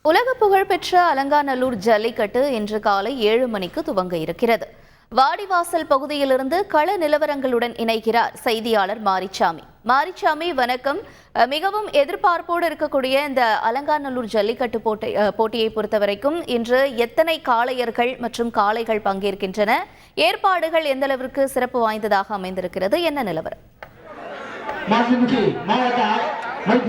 உலக புகழ்பெற்ற அலங்காநல்லூர் ஜல்லிக்கட்டு இன்று காலை 7 மணிக்கு துவங்க இருக்கிறது. வாடிவாசல் பகுதியிலிருந்து கள நிலவரங்களுடன் இணைகிறார் செய்தியாளர் மாரிச்சாமி. மாரிச்சாமி, வணக்கம். மிகவும் எதிர்பார்ப்போடு இருக்கக்கூடிய இந்த அலங்காநல்லூர் ஜல்லிக்கட்டு போட்டியை பொறுத்தவரைக்கும் இன்று எத்தனை காளையர்கள் மற்றும் காளைகள் பங்கேற்கின்றன? ஏற்பாடுகள் எந்த அளவிற்கு சிறப்பு வாய்ந்ததாக அமைந்திருக்கிறது? என்ன நிலவரம்?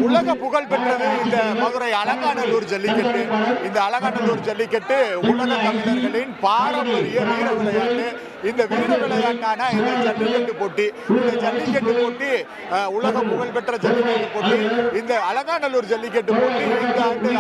உலக புகழ் பெற்றது இந்த மதுரை அலங்காநல்லூர் ஜல்லிக்கட்டு. இந்த அலங்காநல்லூர் ஜல்லிக்கட்டு உலக தமிழர்களின் பாரம்பரிய வீர விளையாட்டு. இந்த வீர விளையாட்டான இந்த ஜல்லிக்கட்டு போட்டி, இந்த ஜல்லிக்கட்டு போட்டி உலக புகழ் பெற்ற ஜல்லிக்கட்டு போட்டி. இந்த அலங்காநல்லூர் ஜல்லிக்கட்டு போட்டி இந்த ஆண்டு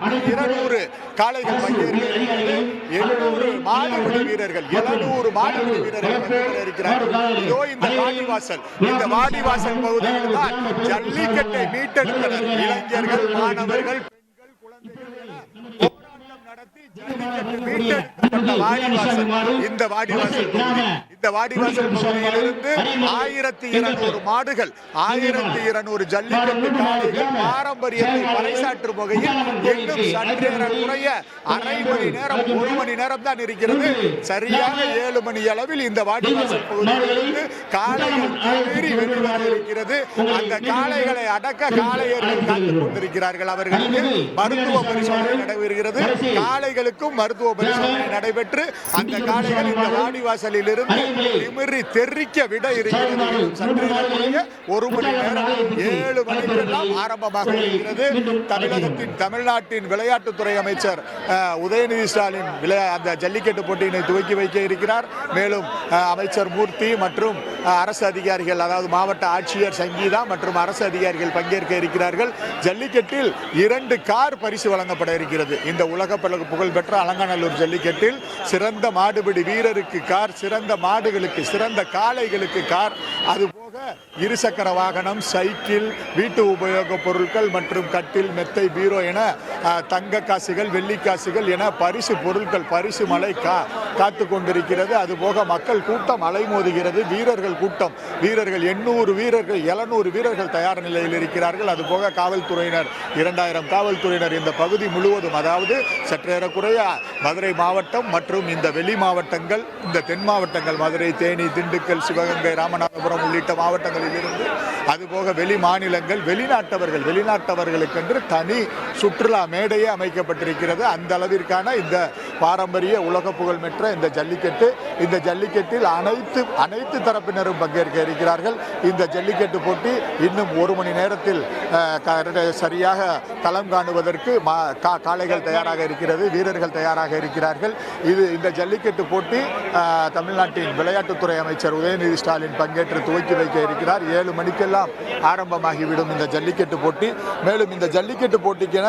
1200 காளைகள் பங்கேற்கிறது. 800 மாடுபிடி வீரர்கள், 700 மாடுபிடி வீரர்கள் பங்கேற்கிறார்கள். இதோ இந்த வாடிவாசல், இந்த வாடிவாசல் பகுதியில் தான் ஜல்லிக்கட்டை மீட்டெடுத்தனர். இளைஞர்கள், மாணவர்கள், பெண்கள், குழந்தைகள் போராட்டம் நடத்தி ஜல்லிக்கட்டு மீட்டெடுக்கப்பட்ட வாடிவாசல் இந்த வாடிவாசல் பகுதி. இந்த வாடிவாசல் பகுதியிலிருந்து 1200 மாடுகள், 1200 ஜல்லிக்கட்டு காளைகள் பாரம்பரியத்தை பறைசாற்றும் வகையில் இன்னும் சற்றேறக்குறைய அரை மணி நேரம், 1 மணி நேரம் தான் இருக்கிறது. சரியாக 7 மணி அளவில் இந்த வாடிவாசல் பகுதியிலிருந்து காளைகள் தேறி வெளிவர இருக்கிறது. அந்த காளைகளை அடக்க காளையர்கள் காத்துக் கொண்டிருக்கிறார்கள். அவர்களுக்கு மருத்துவ பரிசோதனை நடைபெறுகிறது. காளைகளுக்கும் மருத்துவ பரிசோதனை நடைபெற்று அந்த காளைகள் இந்த வாடிவாசலில் இருந்து நிமிரி தெரிக்க விட இருக்கிறது. சற்றேறக்குறைய 1 மணி நேரம், 7 மணிக்கெல்லாம் ஆரம்பமாக இருக்கிறது. தமிழ்நாட்டின் விளையாட்டுத்துறை அமைச்சர் உதயநிதி ஸ்டாலின் அந்த ஜல்லிக்கட்டு போட்டியினை துவக்கி வைக்க இருக்கிறார். மேலும் அமைச்சர் மூர்த்தி மற்றும் அரசு அதிகாரிகள், அதாவது மாவட்ட ஆட்சியர் சங்கீதா மற்றும் அரசு அதிகாரிகள் பங்கேற்க இருக்கிறார்கள். ஜல்லிக்கட்டில் 2 கார் பரிசு வழங்கப்பட இருக்கிறது. இந்த உலக புகழ்பெற்ற அலங்காநல்லூர் ஜல்லிக்கட்டில் சிறந்த மாடுபிடி வீரருக்கு கார், சிறந்த மாடுகளுக்கு, சிறந்த காளைகளுக்கு கார், அதுபோக இருசக்கர வாகனம், சைக்கிள், வீட்டு உபயோகப் பொருட்கள் மற்றும் கட்டில், மெத்தை, பீரோ என தங்க காசுகள், வெள்ளி காசுகள் என பரிசு பொருட்கள், பரிசு மலை காத்து கொண்டிருக்கிறது. அதுபோக மக்கள் கூட்டம் அலைமோதுகிறது. வீரர்கள் கூட்டம், வீரர்கள் 800 வீரர்கள், 700 வீரர்கள் தயார் நிலையில் இருக்கிறார்கள். அதுபோக காவல்துறையினர் 2000 காவல்துறையினர் இந்த பகுதி முழுவதும், அதாவது சற்றேறக்குறைய மதுரை மாவட்டம் மற்றும் இந்த வெளி மாவட்டங்கள், இந்த தென் மாவட்டங்கள் மதுரை, தேனி, திண்டுக்கல், சிவகங்கை, ராமநாதபுரம் உள்ளிட்ட மாவட்டங்களில் இருந்து, அதுபோக வெளி மாநிலங்கள், வெளிநாட்டவர்களுக்கென்று தனி சுற்றுலா மேடையே அமைக்கப்பட்டிருக்கிறது. அந்த அளவிற்கான இந்த பாரம்பரிய உலக புகழ்பெற்ற இந்த ஜல்லிக்கட்டு, இந்த ஜல்லிக்கட்டில் அனைத்து தரப்பினரும் பங்கேற்க இருக்கிறார்கள். இந்த ஜல்லிக்கட்டு போட்டி இன்னும் 1 மணி நேரத்தில் சரியாக களம் காணுவதற்கு காளைகள் தயாராக இருக்கிறது, வீரர்கள் தயாராக இருக்கிறார்கள். இந்த ஜல்லிக்கட்டு போட்டி தமிழ்நாட்டின் விளையாட்டுத்துறை அமைச்சர் உதயநிதி ஸ்டாலின் பங்கேற்று துவக்கி வைக்க இருக்கிறார். 7 மணிக்கெல்லாம் ஆரம்பமாகிவிடும் இந்த ஜல்லிக்கட்டு போட்டி. மேலும் இந்த ஜல்லிக்கட்டு போட்டிக்கென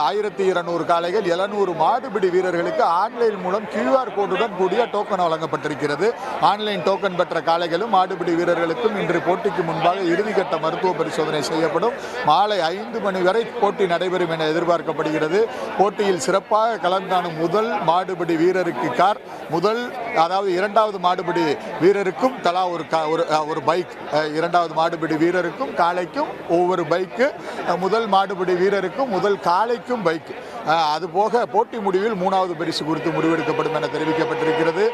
1200 காளைகள், 700 மாடுபிடி வீரர்களுக்கு ஆன்லைன் மூலம் QR கோடுடன் கூடிய டோக்கன் வழங்கப்பட்டிருக்கிறது. ஆன்லைன் டோக்கன் பெற்ற காளைகளும் மாடுபிடி வீரர்களுக்கும் இன்று போட்டிக்கு முன்பாக இறுதிக்கட்ட மருத்துவ பரிசோதனை செய்யப்படும். மாலை 5 மணி வரை போட்டி நடைபெறும் என எதிர்பார்க்கப்படுகிறது. போட்டியில் சிறப்பாக களம் காணும் முதல் மாடுபிடி வீரருக்கு கார், அதாவது 2வது மாடுபிடி வீரருக்கும் தலா ஒரு பைக், 2வது மாடுபிடி வீரருக்கும் காளைக்கும் ஒவ்வொரு பைக்கு, முதல் மாடுபிடி வீரருக்கும் முதல் காளைக்கும் பைக். அதுபோக போட்டி முடிவில் 3வது பரிசு குறித்து முடிவெடுக்கப்படும் என தெரிவிக்கப்பட்டிருக்கிறது.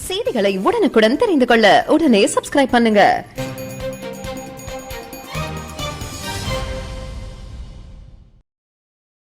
செய்திகளை உடனுக்குடன் தெரிந்து கொள்ள உடனே சப்ஸ்கிரைப் பண்ணுங்க.